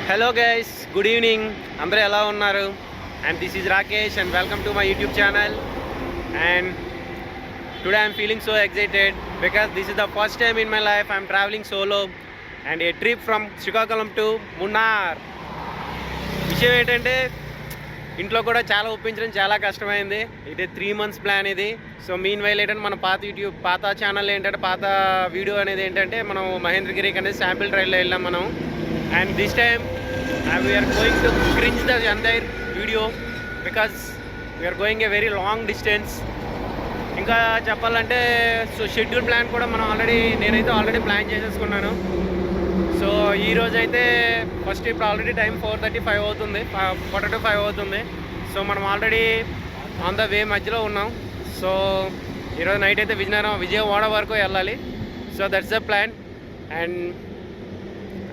Hello guys, good evening. Andre ela unnaru? And this is Rakesh and welcome to my YouTube channel. And today I am feeling so excited because this is the first time in my life I am traveling solo and a trip from Srikakulam to Munnar. విషయం ఏంటంటే ఇంట్లో కూడా చాలా ఒప్పించడం చాలా కష్టమైంది. ఇది 3 months plan ఇది. So mean while ఏంటంటే మన పాత ఛానల్ ఏంటంటే పాత వీడియో అనేది ఏంటంటే మనం మహేంద్రగిరికి అనేది శాంపిల్ ట్రైల్లో వెళ్ళాం మనం. And this time we are going to cringe the entire video because we are going a very long distance. ఇంకా చెప్పాలంటే సో షెడ్యూల్ ప్లాన్ కూడా మనం నేనైతే ఆల్రెడీ ప్లాన్ చేసేసుకున్నాను. సో ఈరోజు అయితే ఫస్ట్ ఇప్పుడు ఆల్రెడీ టైం 4:35 అవుతుంది, 4:45 అవుతుంది. సో మనం ఆల్రెడీ ఆన్ ద వే మధ్యలో ఉన్నాం. సో ఈరోజు నైట్ అయితే విజయవాడ వరకు వెళ్ళాలి. So that's the plan.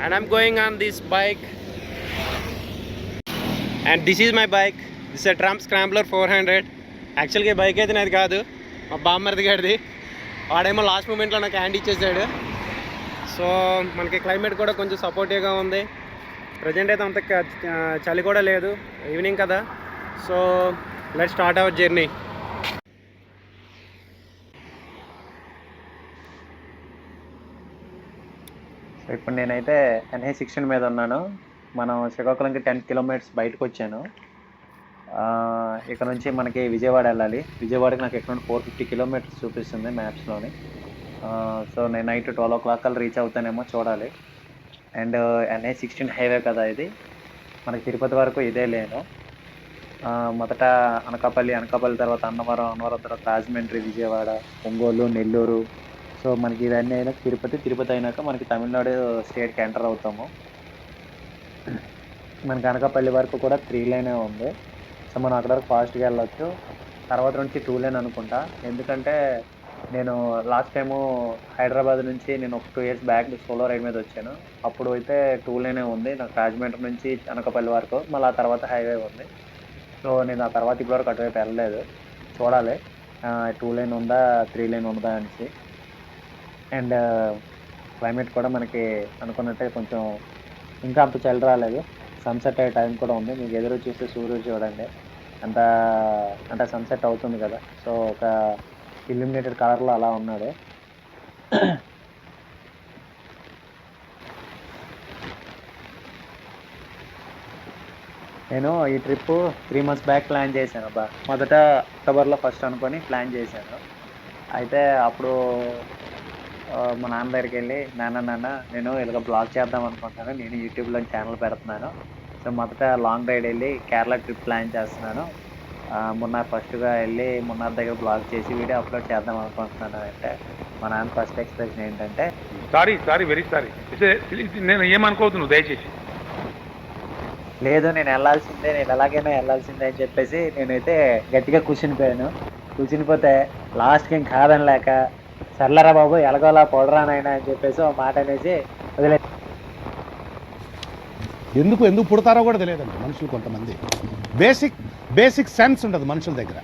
And I'm going on this bike, and this is my bike. This is a Trump Scrambler 400. యాక్చువల్గా బైక్ అయితే నాది కాదు, మా బామ్మర్ది గారిది. వాడేమో లాస్ట్ మూమెంట్లో నాకు హ్యాండ్ ఇచ్చేసాడు. సో మనకి క్లైమేట్ కూడా కొంచెం సపోర్టివ్గా ఉంది. ప్రజెంట్ అయితే అంత చలి కూడా లేదు, ఈవినింగ్ కదా. So let's start our journey. ఇప్పుడు నేనైతే NH16 మీద ఉన్నాను. మనం శ్రీకాకుళంకి 10 kilometers బయటకు వచ్చాను. ఇక్కడ నుంచి మనకి విజయవాడ వెళ్ళాలి. విజయవాడకి నాకు ఎక్కడ 450 kilometers చూపిస్తుంది మ్యాప్స్లోని. సో నేను నైట్ 12 o'clock కల్లా రీచ్ అవుతానేమో చూడాలి. అండ్ NH16 హైవే కదా ఇది, మనకి తిరుపతి వరకు ఇదే లేను. మొదట అనకాపల్లి తర్వాత అన్నవరం తర్వాత రాజమండ్రి, విజయవాడ, ఒంగోలు, నెల్లూరు. సో మనకి ఇవన్నీ అయినాక తిరుపతి అయినాక మనకి తమిళనాడు స్టేట్కి ఎంటర్ అవుతాము. మనకి అనకాపల్లి వరకు కూడా 3 lane ఉంది. సో మనం అక్కడ వరకు ఫాస్ట్గా వెళ్ళొచ్చు. తర్వాత నుంచి 2 lane అనుకుంటా. ఎందుకంటే నేను లాస్ట్ టైము హైదరాబాద్ నుంచి నేను ఒక 2 years బ్యాక్ సోలో రైడ్ మీద వచ్చాను. అప్పుడు అయితే 2 lane ఉంది నాకు, రాజమండ్రి నుంచి అనకాపల్లి వరకు. మళ్ళీ ఆ తర్వాత హైవే ఉంది. సో నేను ఆ తర్వాత ఇప్పటివరకు అటువైపు వెళ్ళలేదు, చూడాలి 2 lane ఉందా 3 lane ఉందా అనేసి. అండ్ క్లైమేట్ కూడా మనకి అనుకున్నట్టే కొంచెం ఇంకా అంత చలి రాలేదు. సన్సెట్ అయ్యే టైం కూడా ఉంది. మీకు ఎదురు చూస్తే సూర్యుడు చూడండి అంటే సన్సెట్ అవుతుంది కదా. సో ఒక ఇల్యూమినేటెడ్ కలర్లో అలా ఉన్నాడు. నేను ఈ ట్రిప్ 3 months బ్యాక్ ప్లాన్ చేశాను. మొదట అక్టోబర్లో ఫస్ట్ అనుకొని ప్లాన్ చేశాను. అయితే అప్పుడు మా నాన్న దగ్గరికి వెళ్ళి నాన్న నేను ఇలాగ బ్లాగ్ చేద్దాం అనుకుంటున్నాను, నేను యూట్యూబ్లో ఛానల్ పెడుతున్నాను. సో మొదట లాంగ్ రైడ్ వెళ్ళి కేరళ ట్రిప్ ప్లాన్ చేస్తున్నాను. మున్నార్ ఫస్ట్గా వెళ్ళి మున్నార్ దగ్గర బ్లాగ్ చేసి వీడియో అప్లోడ్ చేద్దాం అనుకుంటున్నాను. అంటే మా నాన్న ఫస్ట్ ఎక్స్ప్రెషన్ ఏంటంటే వెరీ సారీ, నేను ఏమనుకోవద్దు దయచేసి. లేదు నేను ఎలాగైనా వెళ్ళాల్సిందే అని చెప్పేసి నేనైతే గట్టిగా కూర్చునిపోతే లాస్ట్కి ఏం కాదని లేక సర్లరా బాబు ఎలాగోలా పొడరానైనా అని చెప్పేసి ఒక మాట అనేసి వదిలే. ఎందుకు పుడతారో కూడా తెలియదండి మనుషులు. కొంతమంది బేసిక్ సెన్స్ ఉండదు మనుషుల దగ్గర.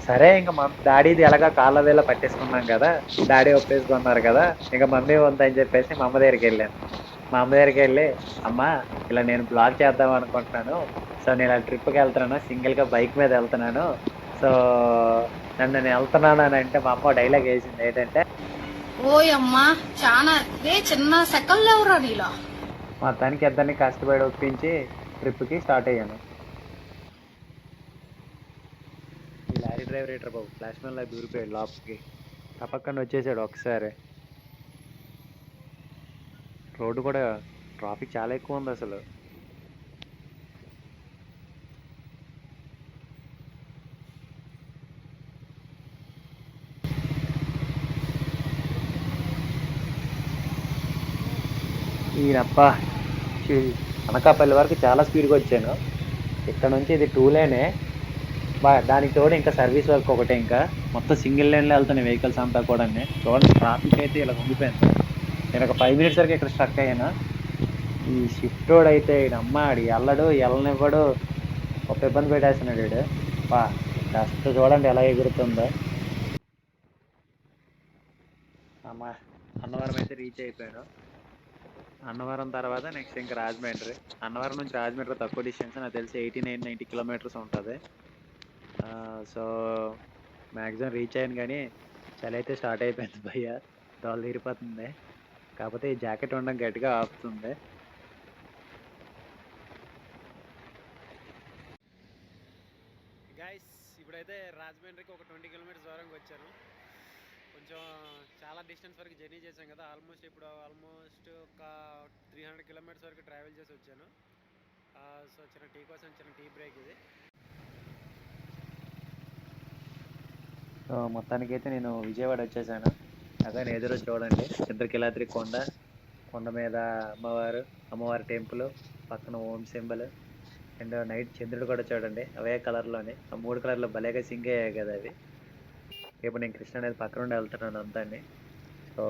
సరే ఇంకా మా డాడీది ఎలాగా కాళ్ళ వేళ పట్టేసుకున్నాం కదా, డాడీ ఒప్పేసుకున్నారు కదా, ఇంకా మమ్మీ వంతని చెప్పేసి మా అమ్మ దగ్గరికి వెళ్ళాను. మా అమ్మ దగ్గరికి వెళ్ళి అమ్మ ఇలా నేను బ్లాగ్ చేద్దాం అనుకుంటున్నాను. సో నేను ఇలా ట్రిప్కి వెళ్తున్నాను, సింగిల్గా బైక్ మీద వెళ్తున్నాను. సో నేను వెళ్తున్నాను అని అంటే మా అమ్మ డైలాగ్ వేసింది ఏంటంటే, ఓయమ్మా చాలా చిన్న సెకండ్ ఎవరా నీలో. మా తనకి ఇద్దరిని కష్టపడి ఒప్పించి ట్రిప్కి స్టార్ట్ అయ్యాను. ఈ లారీ డ్రైవర్ ఏంటర్ బాబు ఫ్లాష్ మ్యాన్ లా దూరిపోయాడు లోపలికి, తప్పకుండా వచ్చేసాడు ఒకసారి. రోడ్డు కూడా ట్రాఫిక్ చాలా ఎక్కువ ఉంది అసలు. ఈయనప్ప అనకాపల్లి వరకు చాలా స్పీడ్గా వచ్చాను. ఇక్కడ నుంచి ఇది 2 lane, దానికి తోడు ఇంకా సర్వీస్ వర్క్ ఒకటే, ఇంకా మొత్తం సింగిల్ లేన్లో వెళ్తున్నాయి వెహికల్స్ అంతా కూడా. చూడండి ట్రాఫిక్ అయితే ఇలా ఉండిపోయింది. నేను ఒక 5 minutes వరకు ఇక్కడ స్ట్రక్ అయ్యాను. ఈ షిఫ్ట్ రోడ్ అయితే అమ్మాడి వెళ్ళనివ్వడు, ఒక ఇబ్బంది పెట్టేస్తున్నాడు వీడు. కాస్త చూడండి ఎలా ఎగురుతుందో. అన్నవరం అయితే రీచ్ అయిపోయాను. అన్నవరం తర్వాత నెక్స్ట్ ఇంకా రాజమండ్రి. అన్నవరం నుంచి రాజమండ్రి తక్కువ డిస్టెన్స్, నాకు తెలిసి 89-90 కిలోమీటర్స్ ఉంటుంది. సో మ్యాక్సిమం రీచ్ అయ్యాను, కానీ చలి అయితే స్టార్ట్ అయిపోయింది భయ్య, దోల తీరిపోతుంది. కాకపోతే ఈ జాకెట్ ఉండడం గట్టిగా ఆపుతుంది. గైస్ ఇప్పుడైతే రాజమండ్రికి ఒక 20 కిలోమీటర్స్ దూరంగా వచ్చాను. కొంచెం చాలా డిస్టెన్స్ వరకు జర్నీ చేశాం కదా, ఆల్మోస్ట్ ఒక 300 కిలోమీటర్స్ వరకు ట్రావెల్ చేసి వచ్చాను. సో చిన్న టీ కోసం చిన్న టీ బ్రేక్ ఇది. సో మొత్తానికైతే నేను విజయవాడ వచ్చేసాను. అదే ఎదురు చూడండి, చంద్రకిలాద్రి కొండ మీద అమ్మవారి టెంపుల్, పక్కన ఓం సింబల్, అండ్ నైట్ చంద్రుడు కూడా చూడండి, అవే కలర్లోనే, ఆ 3 కలర్లో భలేగా సింక్ అయ్యాయి కదా అవి. ఇప్పుడు నేను కృష్ణ అనేది పక్క నుండి వెళ్తున్నాను అంతాన్ని. సో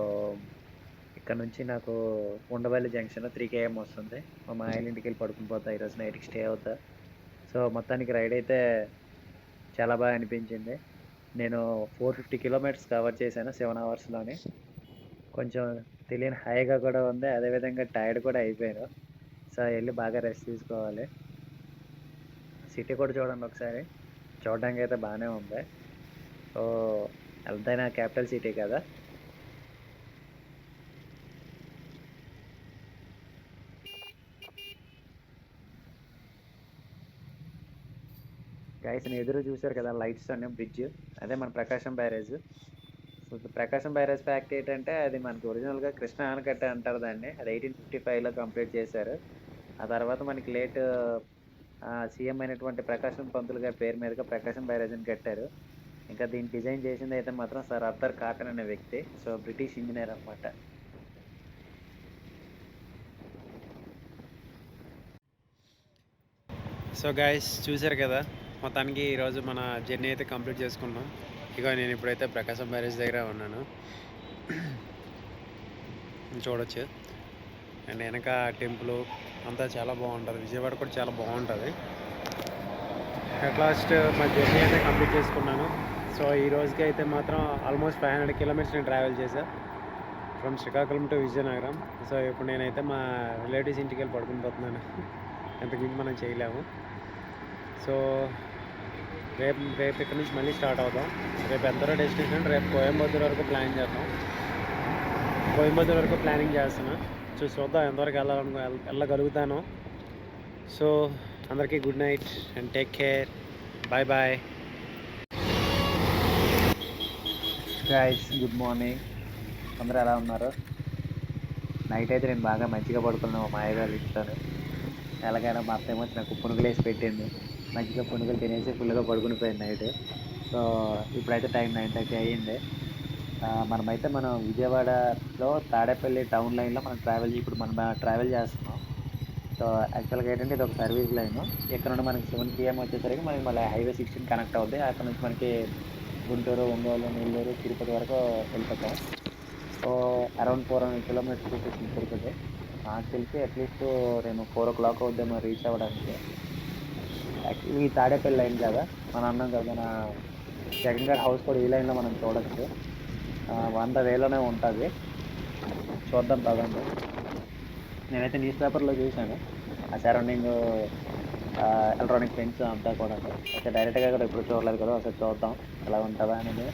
ఇక్కడ నుంచి నాకు ఉండవల్లి జంక్షన్ 3 km వస్తుంది. మా ఆయన ఇంటికి వెళ్ళి పడుకుని పోతా, ఈరోజు నైట్కి స్టే అవుతా. సో మొత్తానికి రైడ్ అయితే చాలా బాగా అనిపించింది. నేను 450 కిలోమీటర్స్ కవర్ చేశాను 7 అవర్స్లోని. కొంచెం తెలియని హాయిగా కూడా ఉంది, అదేవిధంగా టైర్డ్ కూడా అయిపోయాను. సో వెళ్ళి బాగా రెస్ట్ తీసుకోవాలి. సిటీ కూడా చూడండి ఒకసారి, చూడడానికి అయితే బాగానే ఉంది. సో ఎంతైనా క్యాపిటల్ సిటీ కదా. గైస్ ఎదురు చూశారు కదా లైట్స్ అనే బ్రిడ్జ్, అదే మన ప్రకాశం బ్యారేజ్. సో ప్రకాశం బ్యారేజ్ ఫ్యాక్ట్ ఏంటంటే, అది మనకి ఒరిజినల్గా కృష్ణా ఆనకట్ట అంటారు దాన్ని. అది 1855లో కంప్లీట్ చేశారు. ఆ తర్వాత మనకి లేట్ సీఎం అయినటువంటి ప్రకాశం పంతులు గారి పేరు మీదుగా ప్రకాశం బ్యారేజ్ని కట్టారు. ఇంకా దీన్ని డిజైన్ చేసింది అయితే మాత్రం సర్ ఆర్థర్ కాటన్ అనే వ్యక్తి. సో బ్రిటిష్ ఇంజనీర్ అనమాట. సో గైస్ చూశారు కదా, మొత్తానికి ఈరోజు మన జర్నీ అయితే కంప్లీట్ చేసుకున్నాం. ఇక నేను ఇప్పుడైతే ప్రకాశం బ్యారేజ్ దగ్గర ఉన్నాను, చూడొచ్చు. అండ్ వెనక టెంపుల్ అంతా చాలా బాగుంటుంది. విజయవాడ కూడా చాలా బాగుంటుంది. అట్ లాస్ట్ మా జర్నీ అయితే కంప్లీట్ చేసుకున్నాను. సో ఈ రోజుకి అయితే మాత్రం ఆల్మోస్ట్ 500 కిలోమీటర్స్ నేను ట్రావెల్ చేశాను from Srikakulam to Vizianagaram. So ఇప్పుడు నేనైతే మా రిలేటివ్స్ ఇంటికి వెళ్ళి పడుకుని పోతున్నాను. ఎంతకుమించి మనం చేయలేము. సో రేపు ఇక్కడ నుంచి మళ్ళీ స్టార్ట్ అవుదాం. రేపు ఎంతలో డెస్టినేషన్, రేపు కోయంబత్తూర్ వరకు ప్లాన్ చేద్దాం. కోయంబత్తూర్ వరకు ప్లానింగ్ చేస్తున్నా. సో చూద్దాం ఎంతవరకు వెళ్ళగలుగుతాను. సో అందరికీ good night and take care. Bye bye guys, good morning. అందరూ ఎలా ఉన్నారు? నైట్ అయితే నేను బాగా మంచిగా పడుకున్నాను మా అయ్యగారు ఇంట్లోనే. ఎలాగైనా మా అత్త ఏమో నాకు పునుగులు వేసి పెట్టింది. మంచిగా పునుగులు తినేసి ఫుల్గా పడుకుని పోయింది నైట్. సో ఇప్పుడైతే టైం 9:30 అయ్యింది. మనం విజయవాడలో తాడేపల్లి టౌన్ లైన్లో మనం ట్రావెల్ చేస్తున్నాం. సో యాక్చువల్గా ఏంటంటే ఇది ఒక సర్వీస్ లైన్. ఇక్కడ నుండి మనకి 7 PM వచ్చేసరికి మనకి మళ్ళీ హైవే 16 కనెక్ట్ అవుద్ది. అక్కడ నుంచి మనకి గుంటూరు, ఒంగోలు, నెల్లూరు, తిరుపతి వరకు వెళ్ళిపోతాం. సో అరౌండ్ 400 కిలోమీటర్స్ చూపిస్తుంది తిరుపతి. నాకు తెలిసి అట్లీస్ట్ నేను 4 o'clock అవుద్దేమో రీచ్ అవ్వడానికి. యాక్చువల్లీ ఈ తాడేపల్లి లైన్ కదా, మన అన్నాం కదా, మన జగన్ గారి హౌస్ కూడా ఈ లైన్లో మనం చూడొచ్చు. 100 వేలోనే ఉంటుంది. చూద్దాం పదండి. నేనైతే న్యూస్ పేపర్లో చూశాను ఆ సరౌండింగ్ ఎలక్ట్రానిక్ ఫెన్స్ అంతా కూడా. అయితే డైరెక్ట్గా కూడా ఎప్పుడు చూడలేదు కదా, ఒకసారి చూద్దాం ఎలా ఉంటుందా అనేది.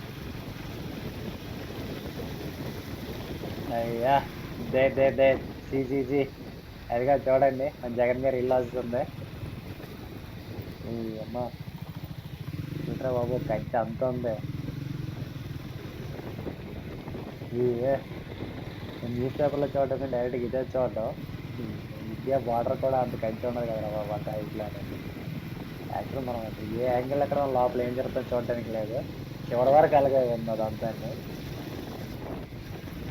అయ్యా దే సిసిసి అదిగా చూడండి, మన జగన్ గారు ఇల్లు వస్తుంది. అమ్మ చూడరా బాబు, కంచె అంత ఉంది. న్యూస్ పేపర్లో చూడటం డైరెక్ట్గా ఇదే చూడటం. ఇండియా బార్డర్ కూడా అంత కంచె ఉండదు కదా బాబు, అంత ఇట్లా అనేది. యాక్చువల్ మనం అసలు ఏ యాంగిల్ ఎక్కడ లోపల ఏం జరుగుతుందో చూడటానికి లేదు. చివరి వరకు అలాగే ఉన్నది అంతా.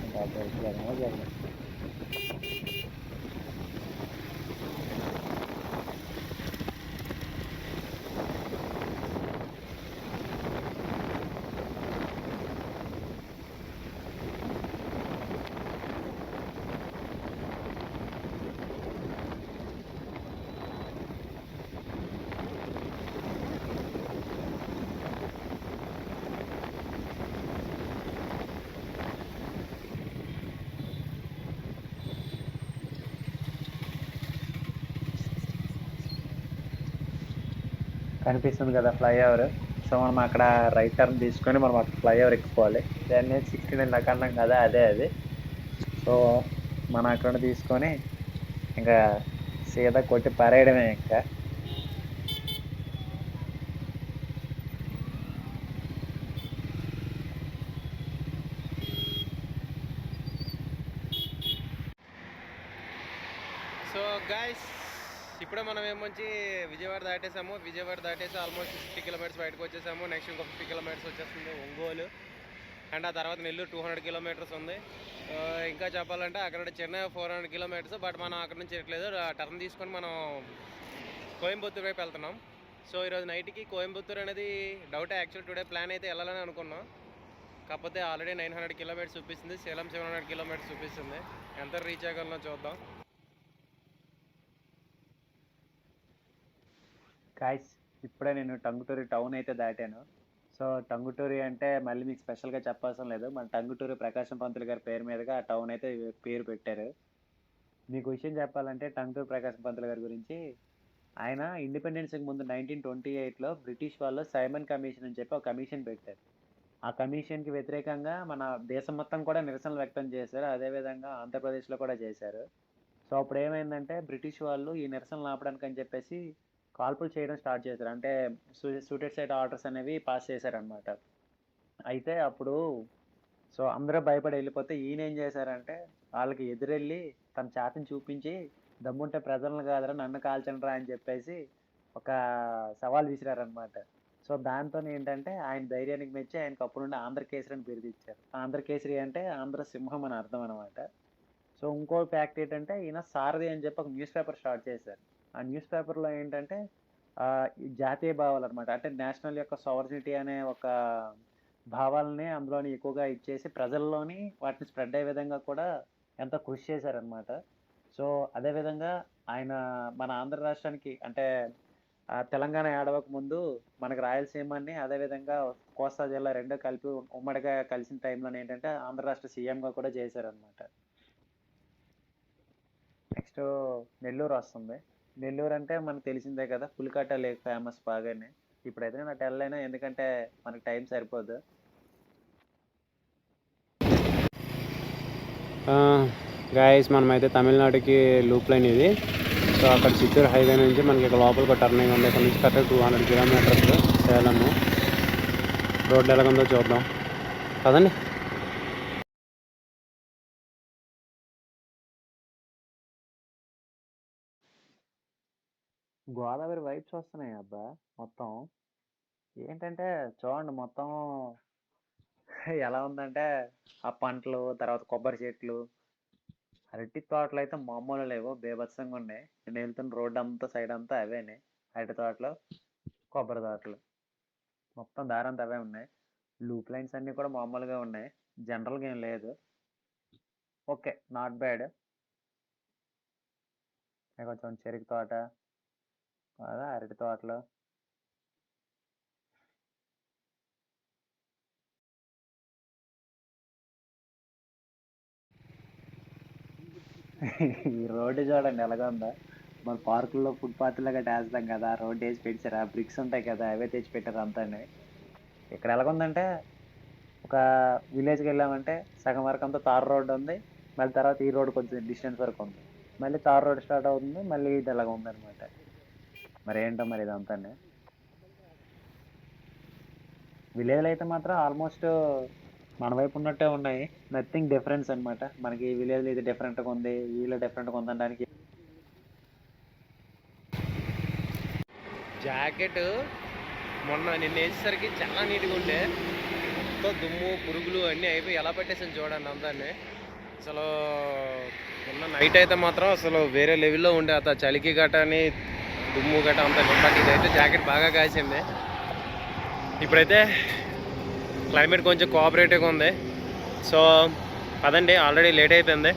ఇంకా జరిగింది. కనిపిస్తుంది కదా ఫ్లైఓవర్. సో మనం అక్కడ రైట్ టర్న్ తీసుకొని మనం అక్కడ ఫ్లైఓవర్ ఎక్కిపోవాలి. దాన్ని 69 దాకా అన్నాం కదా, అదే అది. సో మనం అక్కడ తీసుకొని ఇంకా సీదా కొట్టి పరేయడమే ఇంకా. సో గైస్, ఇప్పుడే మనం ఏమొచ్చి విజయవాడ దాటేసాము. విజయవాడ దాటేసి ఆల్మోస్ట్ 50 కిలోమీటర్స్ బయటకు వచ్చేసాము. నెక్స్ట్ ఇంకో 50 కిలోమీటర్స్ వచ్చేస్తుంది ఒంగోలు. అండ్ ఆ తర్వాత నెల్లూరు 200 కిలోమీటర్స్ ఉంది. ఇంకా చెప్పాలంటే అక్కడ చెన్నై 400 కిలోమీటర్స్. బట్ మనం అక్కడ నుంచి ఎట్లేదు, టర్న్ తీసుకొని మనం కోయంబత్తూరు వైపు వెళ్తున్నాం. సో ఈరోజు నైట్కి కోయంబత్తూరు అనేది డౌట్. యాక్చువల్ టుడే ప్లాన్ అయితే వెళ్ళాలని అనుకున్నాం, కాకపోతే ఆల్రెడీ 900 కిలోమీటర్స్ చూపిస్తుంది. సేలం 700 కిలోమీటర్స్ చూపిస్తుంది. ఎంత రీచ్ అవ్వగలనో చూద్దాం. గాయ్స్, ఇప్పుడే నేను టంగుటూరి టౌన్ అయితే దాటాను. సో టంగుటూరి అంటే మళ్ళీ మీకు స్పెషల్గా చెప్పాల్సిన లేదు, మన టంగుటూరి ప్రకాశం పంతులు గారి పేరు మీదుగా ఆ టౌన్ అయితే పేరు పెట్టారు. మీకు విషయం చెప్పాలంటే టంగుటూరి ప్రకాశం పంతులు గారి గురించి, ఆయన ఇండిపెండెన్స్కి ముందు 1928లో బ్రిటిష్ వాళ్ళు సైమన్ కమిషన్ అని చెప్పి ఒక కమిషన్ పెట్టారు. ఆ కమిషన్కి వ్యతిరేకంగా మన దేశం మొత్తం కూడా నిరసనలు వ్యక్తం చేశారు. అదేవిధంగా ఆంధ్రప్రదేశ్లో కూడా చేశారు. సో అప్పుడు ఏమైందంటే బ్రిటిష్ వాళ్ళు ఈ నిరసనలు ఆపడానికి అని చెప్పేసి కాల్పులు చేయడం స్టార్ట్ చేశారు. అంటే సూటెడ్ ఆర్డర్స్ అనేవి పాస్ చేశారనమాట. అయితే అప్పుడు సో అందరూ భయపడి వెళ్ళిపోతే ఈయన ఏం చేశారంటే వాళ్ళకి ఎదురెళ్ళి తన చేతని చూపించి, దమ్ముంటే ప్రజలను కాదురా నన్ను కాల్చండిరా అని చెప్పేసి ఒక సవాల్ విసిరారనమాట. సో దాంతో ఏంటంటే ఆయన ధైర్యానికి మెచ్చి ఆయనకు అప్పుడు నుండి ఆంధ్రకేసరి అని బిరుదు ఇచ్చారు. ఆంధ్రకేసరి అంటే ఆంధ్ర సింహం అని అర్థం అనమాట. సో ఇంకో ఫ్యాక్ట్ ఏంటంటే ఈయన సారథి అని చెప్పి ఒక న్యూస్ పేపర్ స్టార్ట్ చేశారు. ఆ న్యూస్ పేపర్లో ఏంటంటే ఈ జాతీయ భావాలు అనమాట, అంటే నేషనల్ యొక్క సావర్నిటీ అనే ఒక భావాలని అందులోని ఎక్కువగా ఇచ్చేసి ప్రజల్లోని వాటిని స్ప్రెడ్ అయ్యే విధంగా కూడా ఎంతో కృషి చేశారనమాట. సో అదేవిధంగా ఆయన మన ఆంధ్ర రాష్ట్రానికి అంటే తెలంగాణ ఏడవక ముందు మనకి రాయలసీమని అదేవిధంగా కోస్తా జిల్లా రెండో కలిపి ఉమ్మడిగా కలిసిన టైంలో ఏంటంటే ఆంధ్ర రాష్ట్ర సీఎంగా కూడా చేశారనమాట. నెక్స్ట్ నెల్లూరు వస్తుంది. నెల్లూరు అంటే మనకు తెలిసిందే కదా, పులికాట లేక్ ఫేమస్ బాగానే. ఇప్పుడైతే నేను అటు వెళ్ళలేను, ఎందుకంటే మనకి టైం సరిపోదు. గాయస్, మనమైతే తమిళనాడుకి లూప్ లైన్ ఇది. సో అక్కడ చిత్తూరు హైవే నుంచి మనకి ఇక్కడ లోపలికి ఒక టర్నింగ్ ఉంది. ఇక్కడ నుంచి కరెక్ట్ 200 కిలోమీటర్స్ సేలము. రోడ్లు ఎలాగుందో చూద్దాం కదండి. గోదావరి వైబ్స్ వస్తున్నాయి అబ్బా మొత్తం. ఏంటంటే చూడండి మొత్తం ఎలా ఉందంటే ఆ పంటలు, తర్వాత కొబ్బరి చెట్లు, అరటి తోటలు అయితే మామూలు లేవు, బేభత్సంగా ఉన్నాయి. నేను వెళ్తున్న రోడ్డు అంతా సైడ్ అంతా అవేనే, అరటి తోటలు, కొబ్బరి తోటలు, మొత్తం దారంతా అవే ఉన్నాయి. లూప్ లైన్స్ అన్నీ కూడా మామూలుగా ఉన్నాయి, జనరల్గా ఏం లేదు. Okay, not bad. కొంచెం చెరుకు తోట, అదే అరటి తోటలు. ఈ రోడ్డు చూడండి ఎలాగుందో. మన పార్కుల్లో ఫుట్పాత్ లాగా వేస్తాం కదా, రోడ్డు వేసి పెట్టారు. ఆ బ్రిక్స్ ఉంటాయి కదా, అవే తెచ్చి పెట్టారు అంతా. ఇక్కడ ఎలాగుందంటే ఒక విలేజ్కి వెళ్ళామంటే సగం వరకు అంతా తార్ రోడ్డు ఉంది, మళ్ళీ తర్వాత ఈ రోడ్డు కొంచెం డిస్టెన్స్ వరకు ఉంది, మళ్ళీ తార్ రోడ్ స్టార్ట్ అవుతుంది, మళ్ళీ ఇది ఎలాగ ఉందన్నమాట. మరి ఏంటో మరి ఇదంతా. విలేజ్లో అయితే మాత్రం ఆల్మోస్ట్ మన వైపు ఉన్నట్టే ఉన్నాయి, నథింగ్ డిఫరెన్స్ అనమాట. మనకి ఈ విలేజ్లో ఇది డిఫరెంట్గా ఉంది, వీళ్ళు డిఫరెంట్గా ఉందనడానికి. జాకెట్ మొన్న నిన్న వేసేసరికి చాలా నీట్గా ఉండే, మొత్తం దుమ్ము పురుగులు అన్నీ అయిపోయి ఎలా పెట్టేసాను చూడండి అంతాన్ని. అసలు మొన్న నైట్ అయితే మాత్రం అసలు వేరే లెవెల్లో ఉండే, అంత చలికి గట్టని దుమ్ము గట్ట అంతా. బట్ ఇదైతే జాకెట్ బాగా కాసింది. ఇప్పుడైతే క్లైమేట్ కొంచెం కోఆపరేటివ్గా ఉంది. సో పదండి, ఆల్రెడీ లేట్ అయిపోయింది.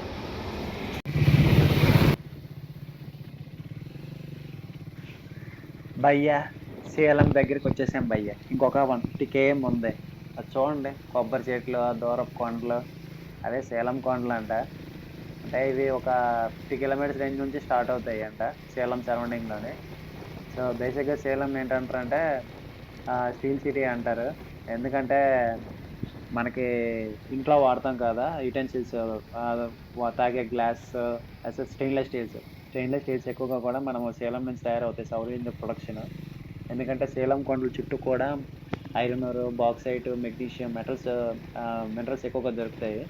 భయ్యా సేలం దగ్గరికి వచ్చేసాం భయ్యా. ఇంకొక 150 km ఉంది. అది చూడండి, కొబ్బరి చెట్లు, దూరపు కొండలు, అదే సేలం కొండలు అంట. అంటే ఇవి ఒక 50 కిలోమీటర్స్ రేంజ్ నుంచి స్టార్ట్ అవుతాయి అంట సేలం సరౌండింగ్లోనే. సో బేసిక్గా సేలం ఏంటంటారంటే స్టీల్ సిటీ అంటారు. ఎందుకంటే మనకి ఇంట్లో వాడతాం కదా యుటెన్సిల్స్, తాగే గ్లాస్, స్టెయిన్లెస్ స్టీల్స్ ఎక్కువగా కూడా మనము సేలం నుంచి తయారవుతాయి సౌర ఇంధన ప్రొడక్షన్. ఎందుకంటే సేలం కొండల చుట్టూ కూడా iron ore, bauxite, magnesium minerals ఎక్కువగా దొరుకుతాయి.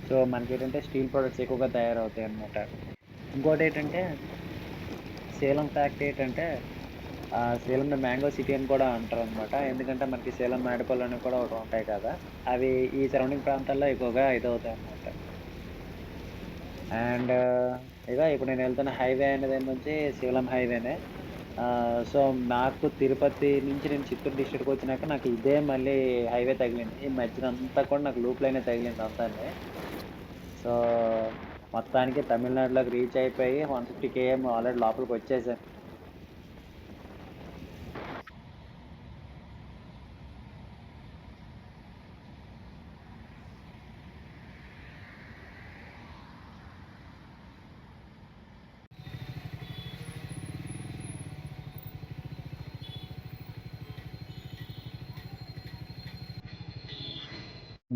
సో మనకి ఏంటంటే స్టీల్ ప్రొడక్ట్స్ ఎక్కువగా తయారవుతాయి అన్నమాట. ఇంకోటి ఏంటంటే సేలం ఫ్యాక్ట్ ఏంటంటే సేలంని మ్యాంగో సిటీ అని కూడా అంటారు అనమాట. ఎందుకంటే మనకి సేలం మేడపల్లి అని కూడా ఒకటి ఉంటాయి కదా, అవి ఈ సరౌండింగ్ ప్రాంతాల్లో ఎక్కువగా ఇదవుతాయి అన్నమాట. అండ్ ఇక ఇప్పుడు నేను వెళ్తున్న హైవే అనేది నుంచి సేలం హైవేనే. సో నాకు తిరుపతి నుంచి నేను చిత్తూరు డిస్ట్రిక్ట్కి వచ్చినాక నాకు ఇదే మళ్ళీ హైవే తగిలింది. ఈ మధ్యన అంతా కూడా నాకు లూప్ లైనే తగిలింది అంతానే. సో మొత్తానికి తమిళనాడులోకి రీచ్ అయిపోయి 150 km ఆల్రెడీ లోపలికి వచ్చేసాను.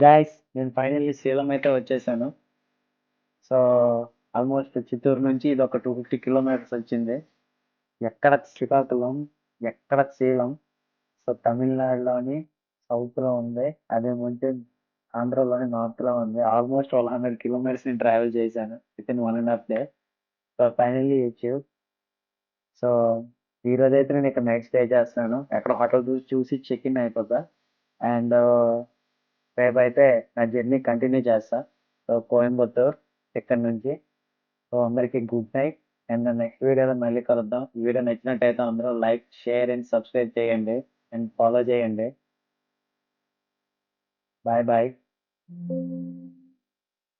గైస్, నేను ఫైనల్లీ సేలం అయితే వచ్చేసాను. సో ఆల్మోస్ట్ చిత్తూరు నుంచి ఇది ఒక 250 కిలోమీటర్స్ వచ్చింది. ఎక్కడ శ్రీకాకుళం, ఎక్కడ సేలం. సో తమిళనాడులోని సౌత్లో ఉంది, అదే ముందు ఆంధ్రలోని నార్త్లో ఉంది. ఆల్మోస్ట్ 100 కిలోమీటర్స్ నేను ట్రావెల్ చేశాను with in 1.5 day. So finally achieve. So ఈ రోజు అయితే నేను ఇక్కడ నైట్ స్టే చేస్తాను. ఎక్కడ హోటల్ చూసి చెక్ ఇన్ అయిపోతా. అండ్ రేపు అయితే నా జర్నీ కంటిన్యూ చేస్తా. సో కోయంబత్తూర్ ఇక్కడ నుంచి. సో అందరికీ గుడ్ నైట్. అండ్ నెక్స్ట్ వీడియోలో మళ్ళీ కలుద్దాం. ఈ వీడియో నచ్చినట్టయితే అందరూ లైక్, షేర్ అండ్ సబ్స్క్రైబ్ చేయండి అండ్ ఫాలో చేయండి. Bye bye.